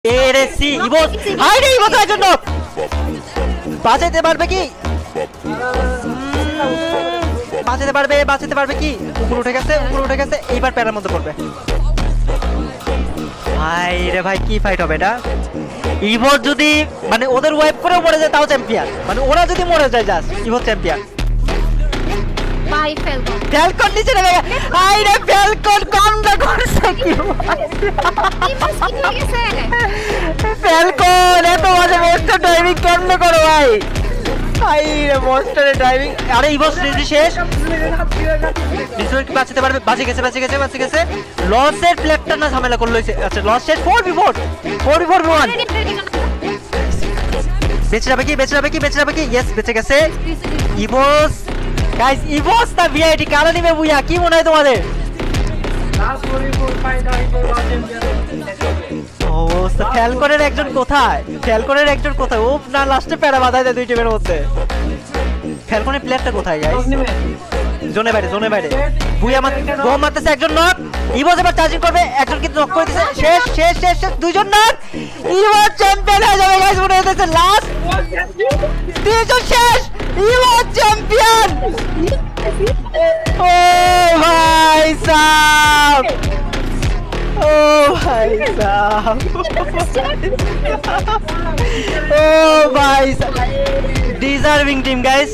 এরেসি ইভোস high রে ইভোসের জন্য বাঁচাতে পারবে কি বাঁচাতে পারবে কি উপরে উঠে গেছে এইবার প্যারার মধ্যে পড়বে ভাই রে ভাই কি ফাইট হবে এটা ইভোস যদি মানে ওদের ওয়াইপ করেও মরে যায় তাও চ্যাম্পিয়ন মানে ওরা যদি মরে যায় জাস্ট ইভোস চ্যাম্পিয়ন ভাই ফেলকন ফ্যালকন নিচে নেমে গেছে হাই রে ফ্যালকন কম না করছে কি ইমোস কি হয়ে গেছে ফ্যালকন এত মজা মস্টার ড্রাইভিং কেমনে করো ভাই হাই রে মস্টারের ড্রাইভিং আরে ইভোস রেডি শেষ ডিসোর কি বাঁচাতে পারবে বাঁচে গেছে লসের প্লেটটা না ঝামেলা করলো আচ্ছা লস শেষ 4v4 1 বেঁচে যাবে কি ইয়েস বেঁচে গেছে ইভোস গাইস ইভোস তা ভিআইটি কারা নিবে বুইয়া কি মনে হয় তোমাদের অবস্থা ফ্যালকনের একজন কোথায় ও না লাস্টে প্যারা বাঁধায় দেয় দুই টিমের মধ্যে ফ্যালকনের প্লেয়ারটা কোথায় গাইস জোনে বাইরে বুইয়া বম মারতেছে একজন নক ইভোস এবার চার্জিং করবে একজন কিন্তু নক করে দিয়েছে শেষ দুইজন নক ইভোস চ্যাম্পিয়ন হয়ে যাবে গাইস মনে হচ্ছে লাস্ট তিনজন শেষ ইভোস চ্যাম্পিয়ন ও ভাই সাহেব ও ভাই ডিজার্ভিং টিম গাইস